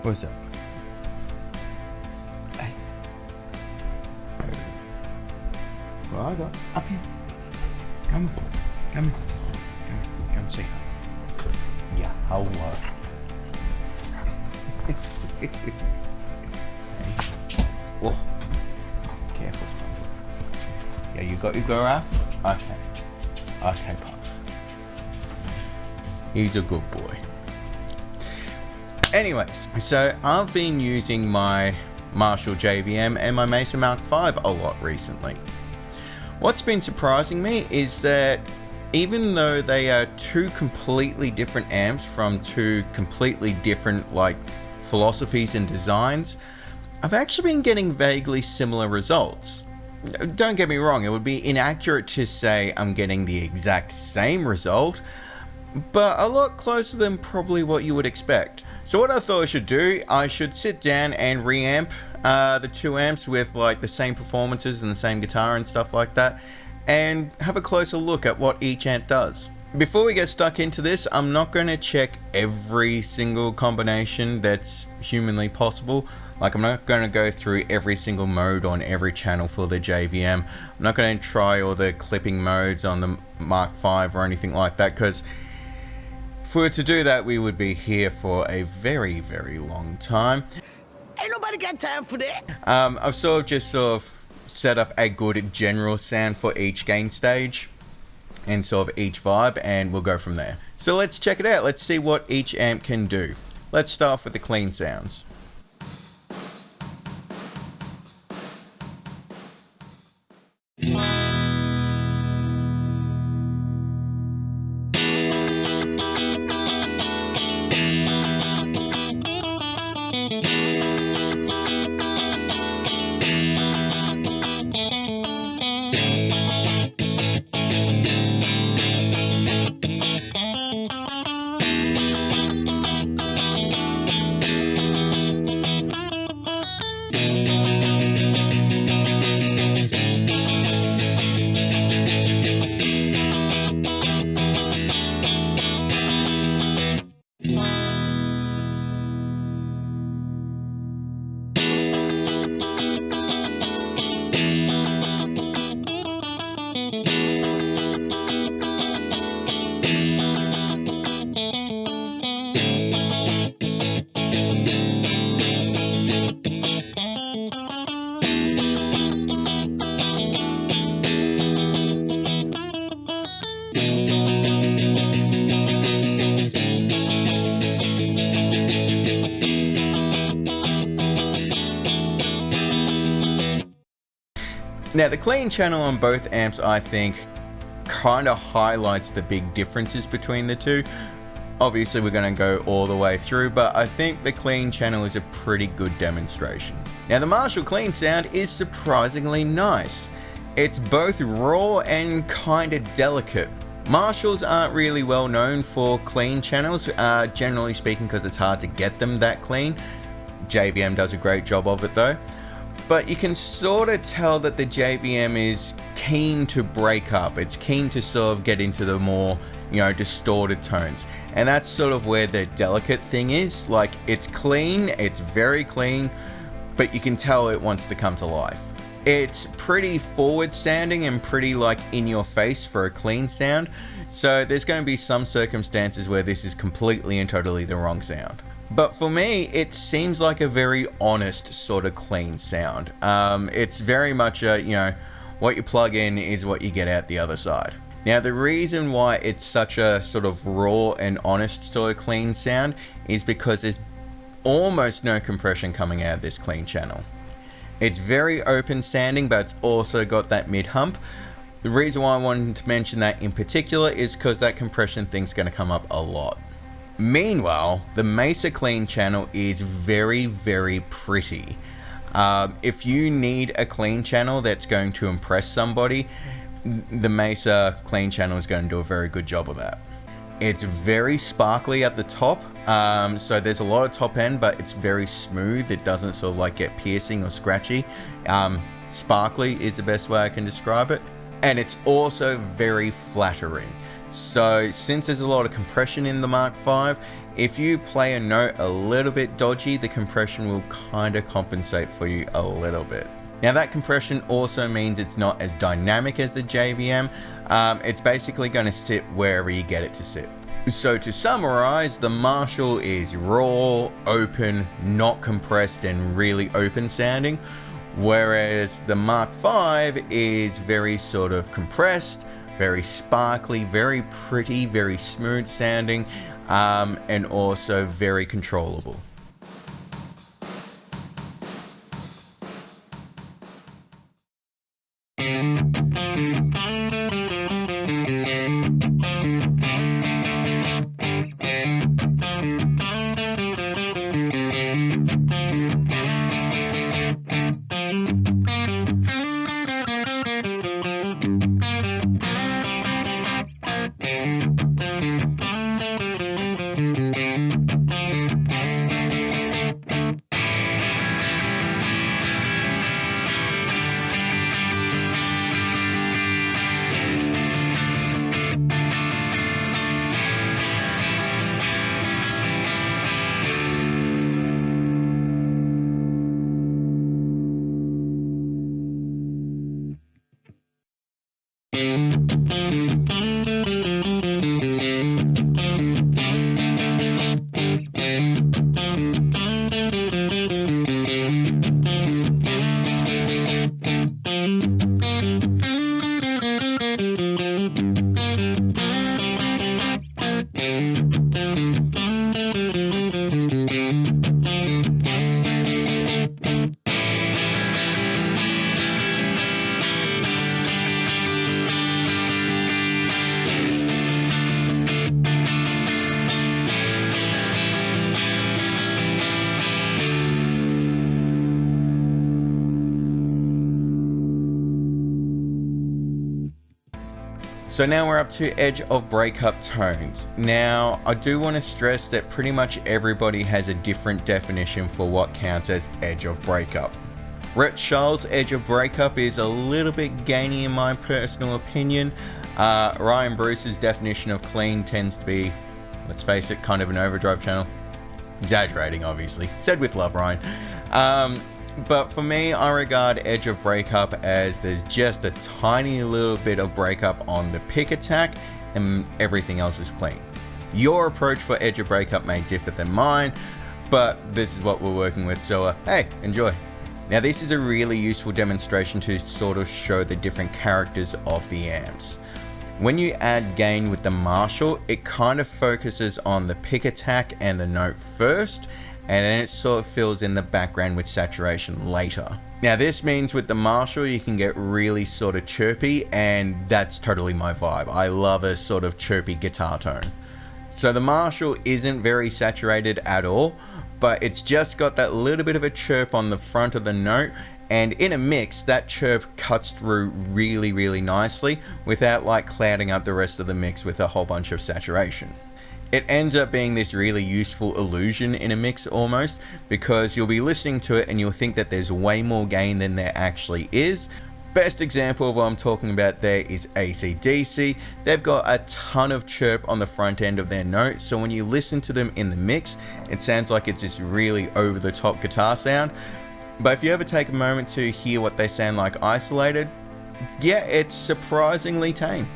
What's up? Hey. Well, I got up here. Come see her. Yeah, hello. Whoa. Careful. Yeah, you got your giraffe? Okay. Okay, Pop. He's a good boy. Anyways, so I've been using my Marshall JVM and my Mesa Mark V a lot recently. What's been surprising me is that even though they are two completely different amps from two completely different philosophies and designs, I've actually been getting vaguely similar results. Don't get me wrong, it would be inaccurate to say I'm getting the exact same result, but a lot closer than probably what you would expect. So what I thought I should do, I should sit down and reamp the two amps with the same performances and the same guitar and stuff like that, and have a closer look at what each amp does. Before we get stuck into this, I'm not going to check every single combination that's humanly possible. I'm not going to go through every single mode on every channel for the JVM. I'm not going to try all the clipping modes on the Mark V or anything like that, because if we were to do that, we would be here for a very, very long time. Ain't nobody got time for that. I've sort of set up a good general sound for each gain stage and sort of each vibe, and we'll go from there. So let's check it out. Let's see what each amp can do. Let's start off with the clean sounds. Now the clean channel on both amps, I think, kind of highlights the big differences between the two. Obviously we're going to go all the way through, but I think the clean channel is a pretty good demonstration. Now the Marshall clean sound is surprisingly nice. It's both raw and kind of delicate. Marshalls aren't really well known for clean channels, generally speaking, because it's hard to get them that clean. JVM does a great job of it though. But you can sort of tell that the JVM is keen to break up. It's keen to sort of get into the more, distorted tones. And that's sort of where the delicate thing is. It's clean, it's very clean, but you can tell it wants to come to life. It's pretty forward sounding and pretty in your face for a clean sound. So there's going to be some circumstances where this is completely and totally the wrong sound. But for me, it seems like a very honest sort of clean sound. It's very much what you plug in is what you get out the other side. Now, the reason why it's such a sort of raw and honest sort of clean sound is because there's almost no compression coming out of this clean channel. It's very open sounding, but it's also got that mid hump. The reason why I wanted to mention that in particular is because that compression thing's going to come up a lot. Meanwhile, the Mesa clean channel is very, very pretty. If you need a clean channel that's going to impress somebody, the Mesa clean channel is going to do a very good job of that. It's very sparkly at the top, so there's a lot of top end, but it's very smooth. It doesn't sort of get piercing or scratchy. Sparkly is the best way I can describe it. And it's also very flattering. So since there's a lot of compression in the Mark V, if you play a note a little bit dodgy, the compression will kind of compensate for you a little bit. Now that compression also means it's not as dynamic as the JVM. It's basically going to sit wherever you get it to sit. So to summarize, the Marshall is raw, open, not compressed, and really open sounding, whereas the Mark V is very sort of compressed, very sparkly, very pretty, very smooth sounding, and also very controllable. So now we're up to edge of breakup tones. Now, I do want to stress that pretty much everybody has a different definition for what counts as edge of breakup. Rhett Shull's edge of breakup is a little bit gainy in my personal opinion. Ryan Bruce's definition of clean tends to be, let's face it, kind of an overdrive channel. Exaggerating, obviously. Said with love, Ryan. But for me, I regard edge of breakup as there's just a tiny little bit of breakup on the pick attack and everything else is clean. Your approach for edge of breakup may differ than mine, but this is what we're working with, so hey, enjoy. Now this is a really useful demonstration to sort of show the different characters of the amps. When you add gain with the Marshall, it kind of focuses on the pick attack and the note first, and then it sort of fills in the background with saturation later. Now this means with the Marshall you can get really sort of chirpy, and that's totally my vibe. I love a sort of chirpy guitar tone. So the Marshall isn't very saturated at all, but it's just got that little bit of a chirp on the front of the note, and in a mix that chirp cuts through really nicely without like clouding up the rest of the mix with a whole bunch of saturation. It ends up being this really useful illusion in a mix almost, because you'll be listening to it and you'll think that there's way more gain than there actually is. Best example of what I'm talking about there is AC/DC. They've got a ton of chirp on the front end of their notes, so when you listen to them in the mix, it sounds like it's this really over the top guitar sound. But if you ever take a moment to hear what they sound like isolated, yeah, it's surprisingly tame.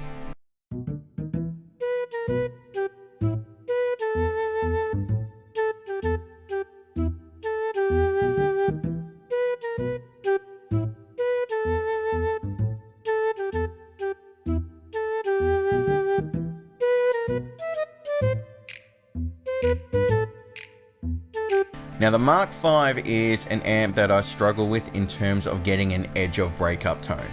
Now the Mark V is an amp that I struggle with in terms of getting an edge of breakup tone.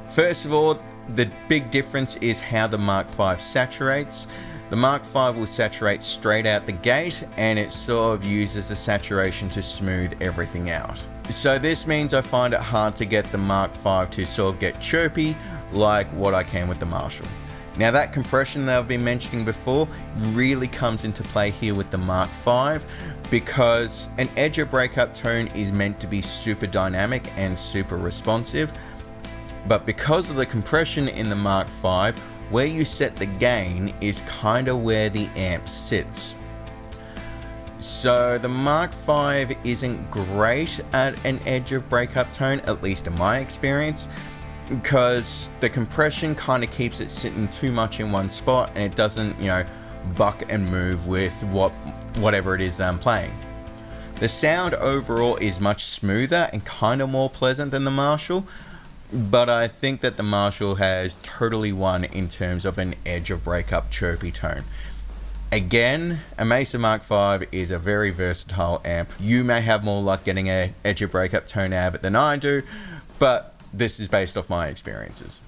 First of all, the big difference is how the Mark V saturates. The Mark V will saturate straight out the gate, and it sort of uses the saturation to smooth everything out. So this means I find it hard to get the Mark V to sort of get chirpy like what I can with the Marshall. Now that compression that I've been mentioning before really comes into play here with the Mark V, because an edge of breakup tone is meant to be super dynamic and super responsive, but because of the compression in the Mark V, where you set the gain is kind of where the amp sits. So the Mark V isn't great at an edge of breakup tone, at least in my experience, because the compression kind of keeps it sitting too much in one spot and it doesn't, buck and move with whatever it is that I'm playing. The sound overall is much smoother and kind of more pleasant than the Marshall, but I think that the Marshall has totally won in terms of an edge of breakup chirpy tone. Again, a Mesa Mark V is a very versatile amp. You may have more luck getting an edge of breakup tone out of it than I do, but this is based off my experiences.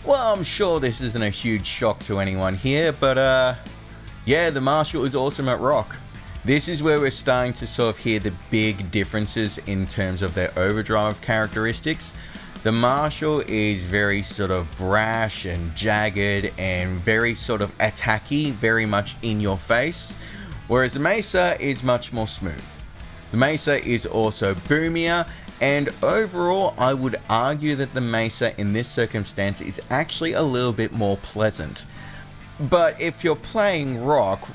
Well, I'm sure this isn't a huge shock to anyone here, but yeah, the Marshall is awesome at rock. This is where we're starting to sort of hear the big differences in terms of their overdrive characteristics. The Marshall is very sort of brash and jagged and very sort of attacky, very much in your face, whereas the Mesa is much more smooth. The Mesa is also boomier, and overall I would argue that the Mesa in this circumstance is actually a little bit more pleasant. But if you're playing rock,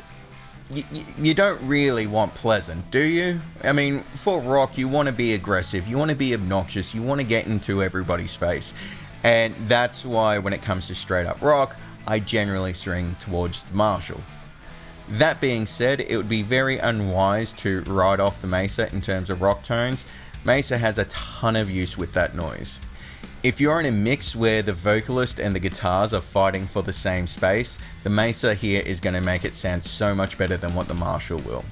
you don't really want pleasant, do you? I mean, for rock you want to be aggressive, you want to be obnoxious, you want to get into everybody's face. And that's why when it comes to straight up rock, I generally swing towards the Marshall. That being said, it would be very unwise to write off the Mesa in terms of rock tones. Mesa has a ton of use with that noise. If you're in a mix where the vocalist and the guitars are fighting for the same space, the Mesa here is going to make it sound so much better than what the Marshall will.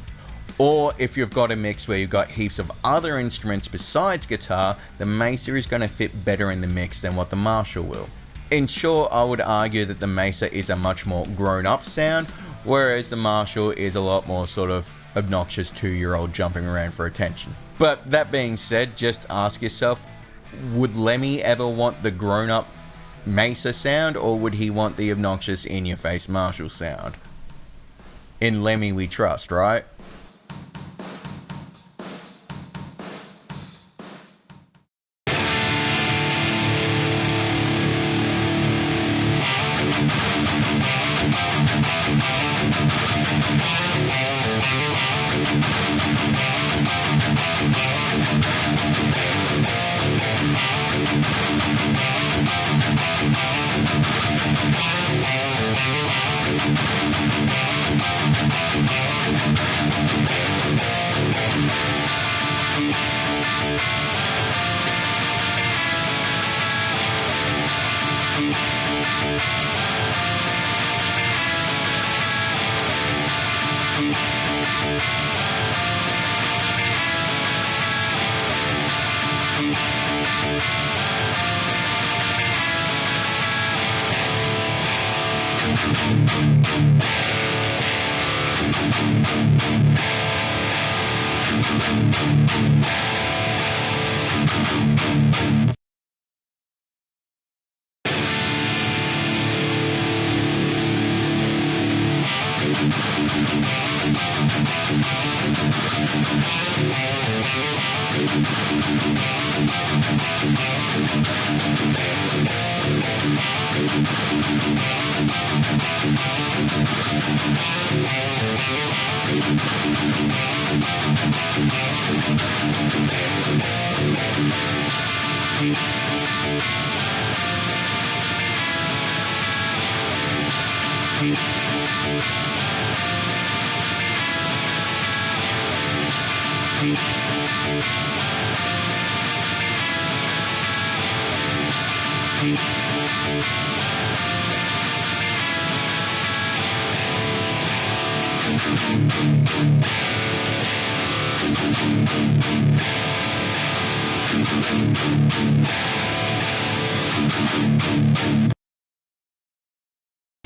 Or if you've got a mix where you've got heaps of other instruments besides guitar, the Mesa is going to fit better in the mix than what the Marshall will. In short, I would argue that the Mesa is a much more grown-up sound, whereas the Marshall is a lot more sort of obnoxious 2-year-old jumping around for attention. But that being said, just ask yourself, would Lemmy ever want the grown-up Mesa sound, or would he want the obnoxious in-your-face Marshall sound? In Lemmy we trust, right?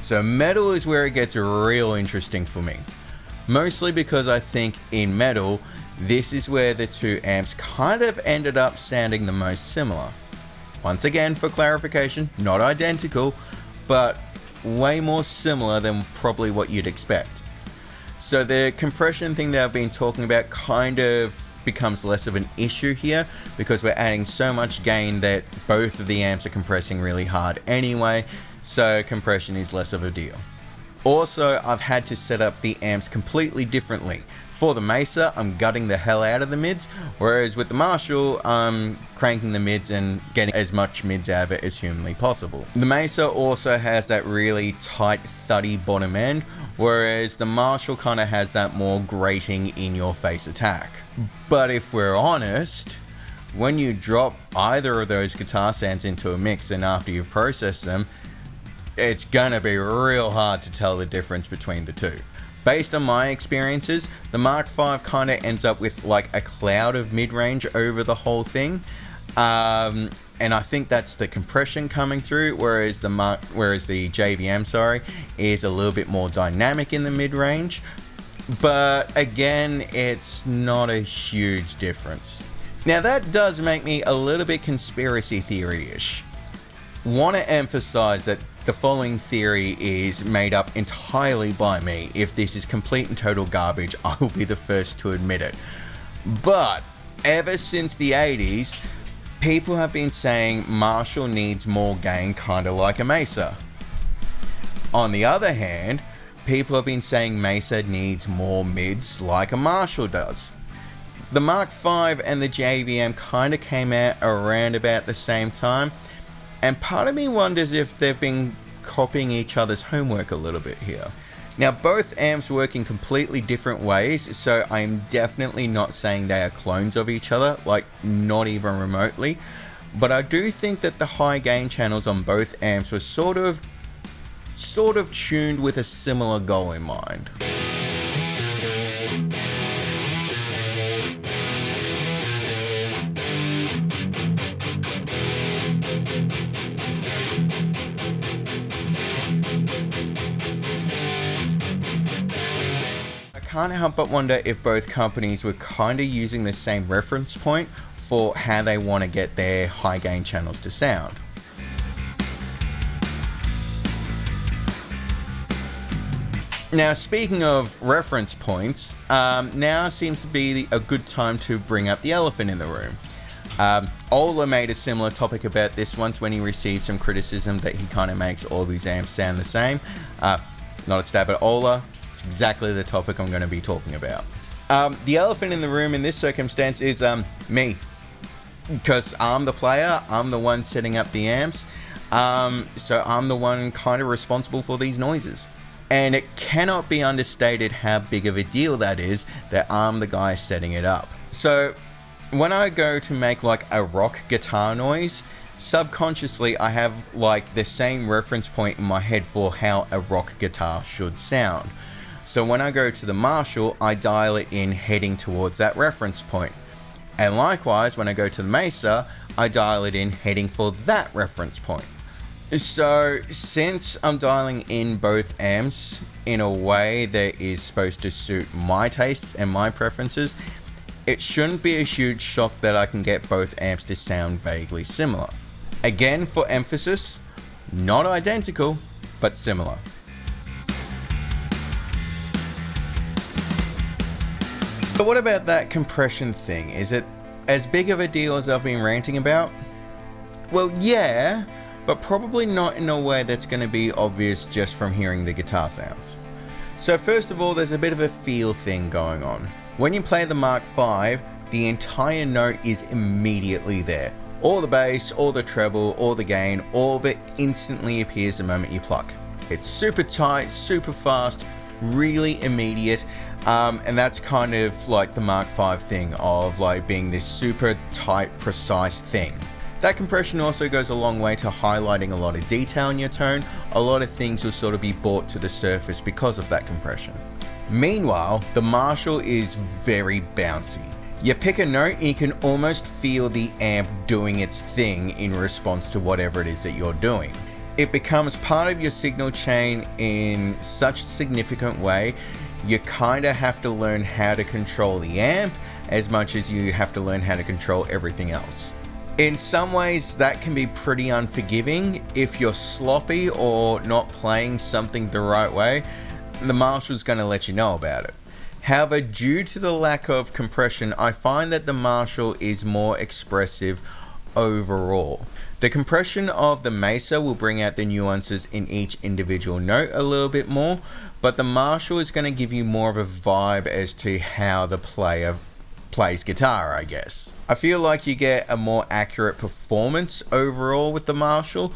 So metal is where it gets real interesting for me. Mostly because I think in metal, this is where the two amps kind of ended up sounding the most similar. Once again, for clarification, not identical, but way more similar than probably what you'd expect. So the compression thing that I've been talking about kind of becomes less of an issue here because we're adding so much gain that both of the amps are compressing really hard anyway, so compression is less of a deal. Also, I've had to set up the amps completely differently. For the Mesa, I'm gutting the hell out of the mids, whereas with the Marshall, I'm cranking the mids and getting as much mids out of it as humanly possible. The Mesa also has that really tight, thuddy bottom end, whereas the Marshall kind of has that more grating in-your-face attack. But if we're honest, when you drop either of those guitar sounds into a mix and after you've processed them, it's gonna be real hard to tell the difference between the two. Based on my experiences, the Mark V kind of ends up with like a cloud of mid-range over the whole thing. And I think that's the compression coming through, whereas the JVM, is a little bit more dynamic in the mid-range. But again, it's not a huge difference. Now that does make me a little bit conspiracy theory-ish. Want to emphasize that the following theory is made up entirely by me. If this is complete and total garbage, I will be the first to admit it. But ever since the 80s, people have been saying Marshall needs more gain, kind of like a Mesa. On the other hand, people have been saying Mesa needs more mids like a Marshall does. The Mark V and the JVM kind of came out around about the same time, and part of me wonders if they've been copying each other's homework a little bit here. Now, both amps work in completely different ways, so I'm definitely not saying they are clones of each other, like not even remotely, but I do think that the high gain channels on both amps were sort of tuned with a similar goal in mind. I can't help but wonder if both companies were kind of using the same reference point for how they want to get their high gain channels to sound. Now, speaking of reference points, now seems to be a good time to bring up the elephant in the room. Ola made a similar topic about this once when he received some criticism that he kind of makes all of his amps sound the same. Not a stab at Ola. It's exactly the topic I'm going to be talking about. The elephant in the room in this circumstance is me. Because I'm the player, I'm the one setting up the amps, so I'm the one kind of responsible for these noises. And it cannot be understated how big of a deal that is that I'm the guy setting it up. So when I go to make like a rock guitar noise, subconsciously I have like the same reference point in my head for how a rock guitar should sound. So when I go to the Marshall, I dial it in heading towards that reference point. And likewise, when I go to the Mesa, I dial it in heading for that reference point. So since I'm dialing in both amps in a way that is supposed to suit my tastes and my preferences, it shouldn't be a huge shock that I can get both amps to sound vaguely similar. Again, for emphasis, not identical, but similar. But what about that compression thing? Is it as big of a deal as I've been ranting about? Well, yeah, but probably not in a way that's going to be obvious just from hearing the guitar sounds. So first of all, there's a bit of a feel thing going on. When you play the Mark V, the entire note is immediately there. All the bass, all the treble, all the gain, all of it instantly appears the moment you pluck. It's super tight, super fast, really immediate, and that's kind of like the Mark V thing of like being this super tight, precise thing. That compression also goes a long way to highlighting a lot of detail in your tone. A lot of things will sort of be brought to the surface because of that compression. Meanwhile, the Marshall is very bouncy. You pick a note and you can almost feel the amp doing its thing in response to whatever it is that you're doing. It becomes part of your signal chain in such a significant way, you kind of have to learn how to control the amp as much as you have to learn how to control everything else. In some ways, that can be pretty unforgiving. If you're sloppy or not playing something the right way, the Marshall's going to let you know about it. However, due to the lack of compression, I find that the Marshall is more expressive overall. The compression of the Mesa will bring out the nuances in each individual note a little bit more, but the Marshall is going to give you more of a vibe as to how the player plays guitar, I guess. I feel like you get a more accurate performance overall with the Marshall,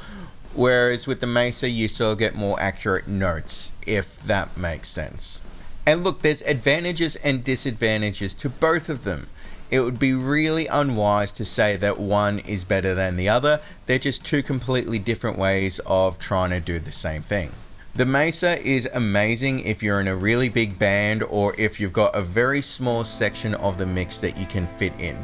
whereas with the Mesa you still get more accurate notes, if that makes sense. And look, there's advantages and disadvantages to both of them. It would be really unwise to say that one is better than the other. They're just two completely different ways of trying to do the same thing. The Mesa is amazing if you're in a really big band or if you've got a very small section of the mix that you can fit in.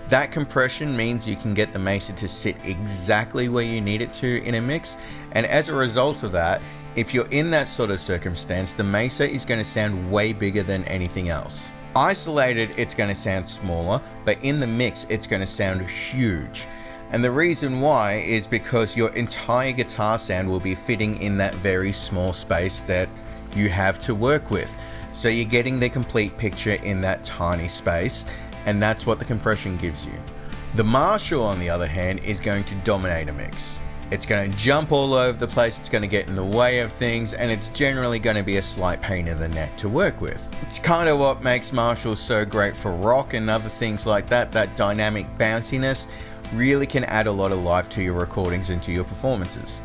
That compression means you can get the Mesa to sit exactly where you need it to in a mix, and as a result of that, if you're in that sort of circumstance, the Mesa is going to sound way bigger than anything else. Isolated, it's going to sound smaller, but in the mix, it's going to sound huge. And the reason why is because your entire guitar sound will be fitting in that very small space that you have to work with. So you're getting the complete picture in that tiny space, and that's what the compression gives you. The Marshall, on the other hand, is going to dominate a mix. It's going to jump all over the place, it's going to get in the way of things, and it's generally going to be a slight pain in the neck to work with. It's kind of what makes Marshall so great for rock and other things like that. That dynamic bounciness really can add a lot of life to your recordings and to your performances.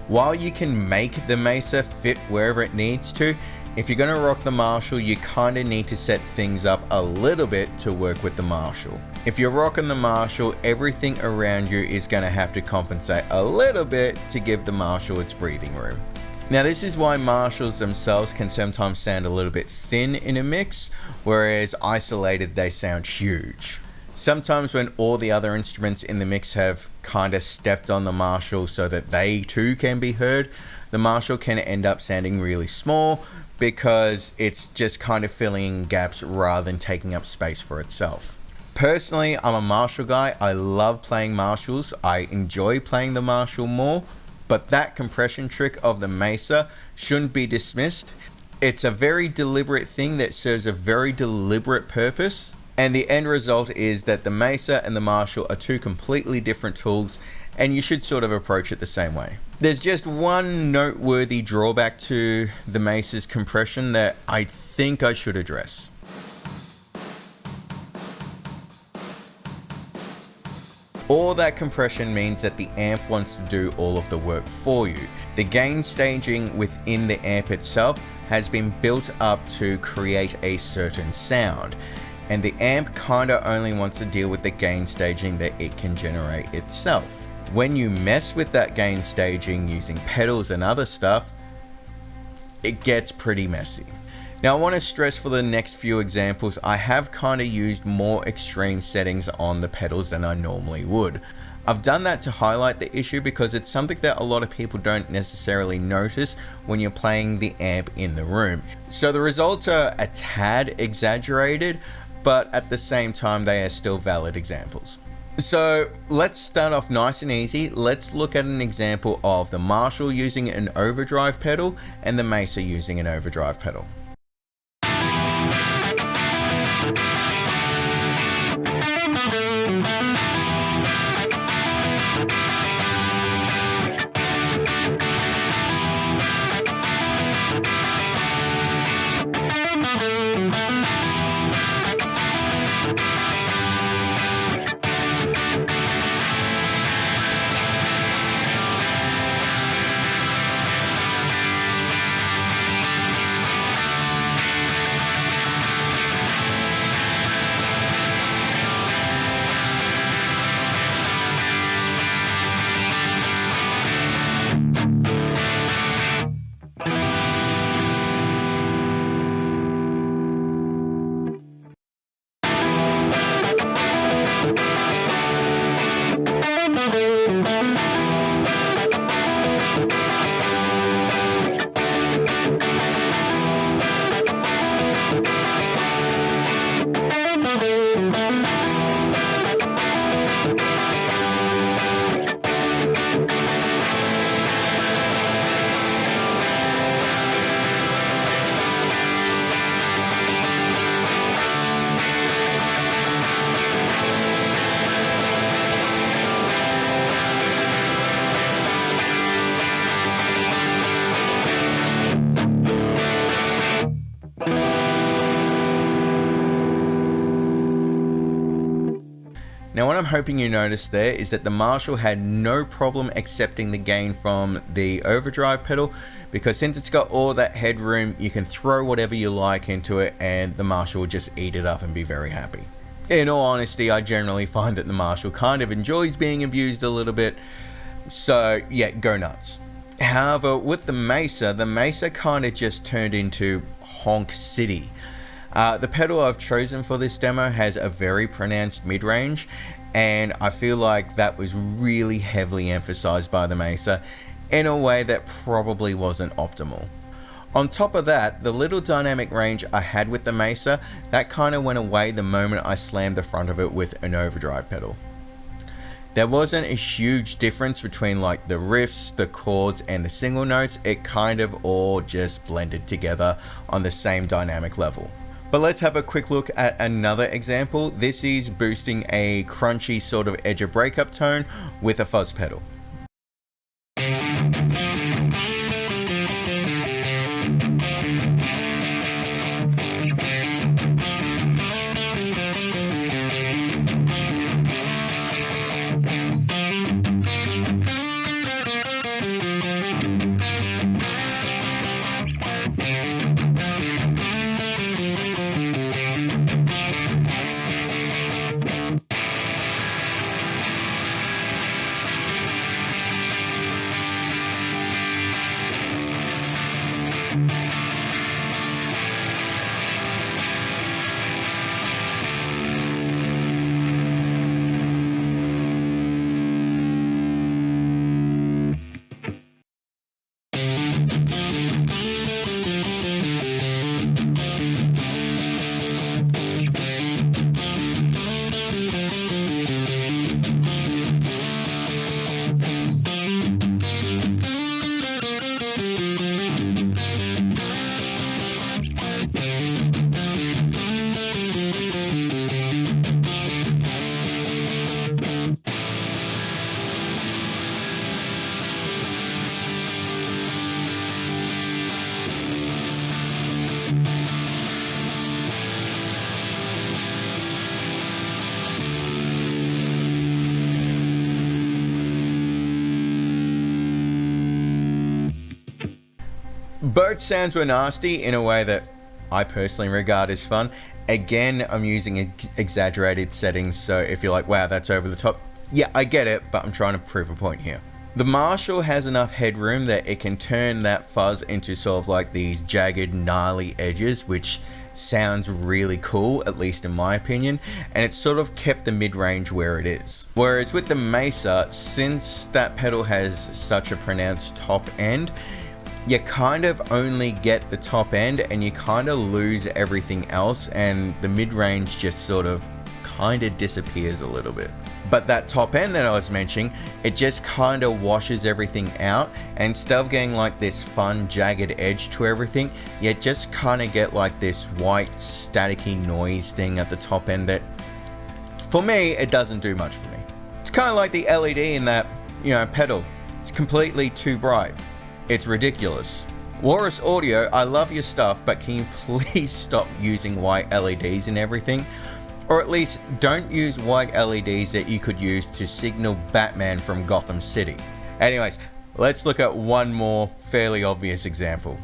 While you can make the Mesa fit wherever it needs to, if you're going to rock the Marshall, you kind of need to set things up a little bit to work with the Marshall. If you're rocking the Marshall, everything around you is going to have to compensate a little bit to give the Marshall its breathing room. Now, this is why Marshalls themselves can sometimes sound a little bit thin in a mix, whereas isolated they sound huge. Sometimes when all the other instruments in the mix have kind of stepped on the Marshall so that they too can be heard, the Marshall can end up sounding really small because it's just kind of filling gaps rather than taking up space for itself. Personally, I'm a Marshall guy. I love playing Marshalls. I enjoy playing the Marshall more, but that compression trick of the Mesa shouldn't be dismissed. It's a very deliberate thing that serves a very deliberate purpose, and the end result is that the Mesa and the Marshall are two completely different tools, and you should sort of approach it the same way. There's just one noteworthy drawback to the Mesa's compression that I think I should address. All that compression means that the amp wants to do all of the work for you. The gain staging within the amp itself has been built up to create a certain sound, and the amp kinda only wants to deal with the gain staging that it can generate itself. When you mess with that gain staging using pedals and other stuff, it gets pretty messy. Now, I want to stress for the next few examples, I have kind of used more extreme settings on the pedals than I normally would. I've done that to highlight the issue because it's something that a lot of people don't necessarily notice when you're playing the amp in the room. So the results are a tad exaggerated, but at the same time they are still valid examples. So let's start off nice and easy. Let's look at an example of the Marshall using an overdrive pedal and the Mesa using an overdrive pedal. Now what I'm hoping you noticed there is that the Marshall had no problem accepting the gain from the overdrive pedal, because since it's got all that headroom, you can throw whatever you like into it and the Marshall will just eat it up and be very happy. In all honesty, I generally find that the Marshall kind of enjoys being abused a little bit, so yeah, go nuts. However, with the Mesa kind of just turned into Honk City. The pedal I've chosen for this demo has a very pronounced mid-range, and I feel like that was really heavily emphasized by the Mesa in a way that probably wasn't optimal. On top of that, the little dynamic range I had with the Mesa, that kind of went away the moment I slammed the front of it with an overdrive pedal. There wasn't a huge difference between like the riffs, the chords, and the single notes. It kind of all just blended together on the same dynamic level. But let's have a quick look at another example. This is boosting a crunchy sort of edge of breakup tone with a fuzz pedal. Both sounds were nasty in a way that I personally regard as fun. Again, I'm using exaggerated settings, so if you're like, wow, that's over the top, yeah, I get it, but I'm trying to prove a point here. The Marshall has enough headroom that it can turn that fuzz into sort of like these jagged, gnarly edges, which sounds really cool, at least in my opinion, and it's sort of kept the mid-range where it is. Whereas with the Mesa, since that pedal has such a pronounced top end, you kind of only get the top end and you kind of lose everything else, and the mid-range just sort of kind of disappears a little bit. But that top end that I was mentioning, it just kind of washes everything out, and instead of getting like this fun jagged edge to everything, you just kind of get like this white staticky noise thing at the top end that, for me, it doesn't do much for me. It's kind of like the LED in that, pedal. It's completely too bright. It's ridiculous. Walrus Audio, I love your stuff, but can you please stop using white LEDs and everything? Or at least don't use white LEDs that you could use to signal Batman from Gotham City. Anyways, let's look at one more fairly obvious example.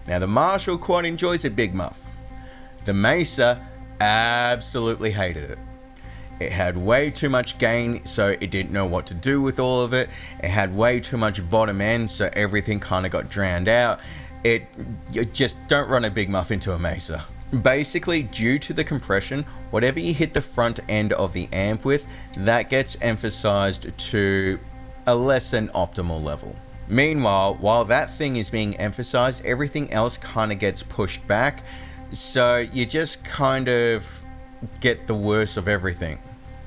Now the Marshall quite enjoys a Big Muff. The Mesa absolutely hated it. It had way too much gain, so it didn't know what to do with all of it. It had way too much bottom end, so everything kind of got drowned out. You just don't run a Big Muff into a Mesa. Basically, due to the compression, whatever you hit the front end of the amp with, that gets emphasized to a less than optimal level. Meanwhile, while that thing is being emphasized, everything else kind of gets pushed back, so you just kind of get the worst of everything.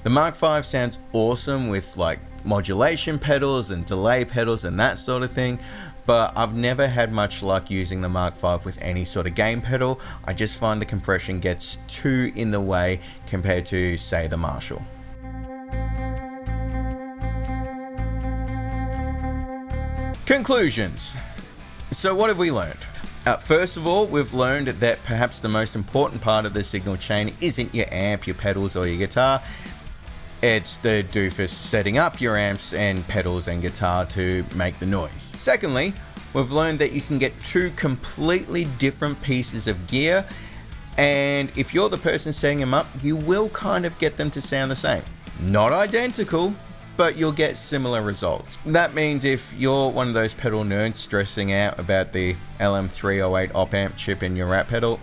The Mark V sounds awesome with like modulation pedals and delay pedals and that sort of thing, but I've never had much luck using the Mark V with any sort of gain pedal. I just find the compression gets too in the way compared to, say, the Marshall. Conclusions. So what have we learned? First of all, we've learned that perhaps the most important part of the signal chain isn't your amp, your pedals, or your guitar. It's the doofus setting up your amps and pedals and guitar to make the noise. Secondly, we've learned that you can get two completely different pieces of gear, and if you're the person setting them up, you will kind of get them to sound the same. Not identical, but you'll get similar results. That means if you're one of those pedal nerds stressing out about the LM308 op amp chip in your Rat pedal,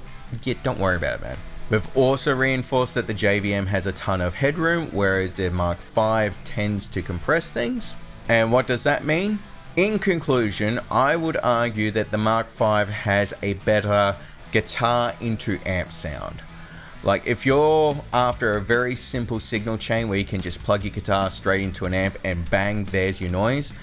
don't worry about it, man. We've also reinforced that the JVM has a ton of headroom, whereas the Mark V tends to compress things. And what does that mean? In conclusion, I would argue that the Mark V has a better guitar into amp sound. Like if you're after a very simple signal chain where you can just plug your guitar straight into an amp and bang, there's your noise.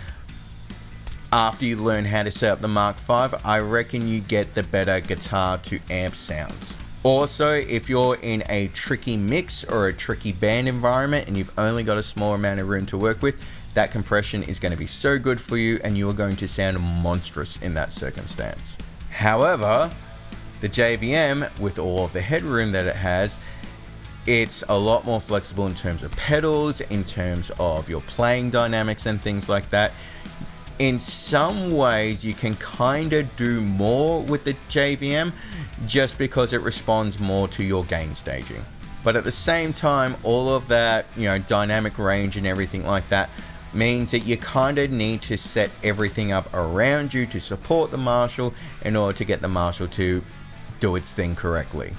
After you learn how to set up the Mark V, I reckon you get the better guitar to amp sounds. Also, if you're in a tricky mix or a tricky band environment and you've only got a small amount of room to work with, that compression is going to be so good for you and you are going to sound monstrous in that circumstance. However, the JVM, with all of the headroom that it has, it's a lot more flexible in terms of pedals, in terms of your playing dynamics and things like that. In some ways, you can kind of do more with the JVM just because it responds more to your gain staging. But at the same time, all of that, dynamic range and everything like that means that you kind of need to set everything up around you to support the Marshall in order to get the Marshall to do its thing correctly.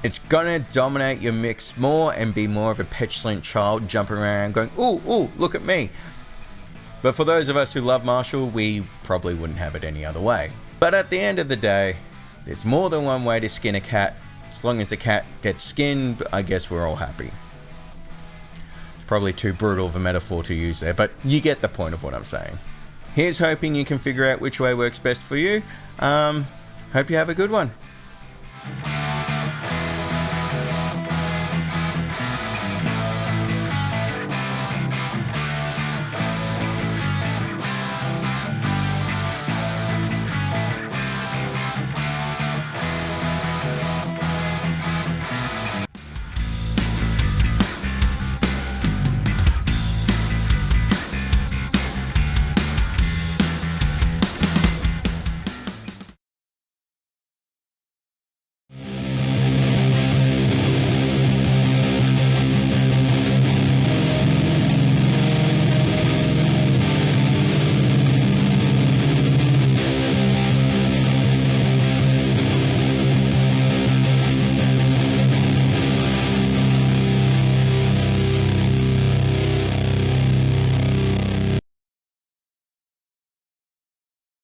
It's gonna dominate your mix more and be more of a petulant child jumping around going, ooh, ooh, look at me. But for those of us who love Marshall, we probably wouldn't have it any other way. But at the end of the day, there's more than one way to skin a cat. As long as the cat gets skinned, I guess we're all happy. It's probably too brutal of a metaphor to use there, but you get the point of what I'm saying. Here's hoping you can figure out which way works best for you. Hope you have a good one.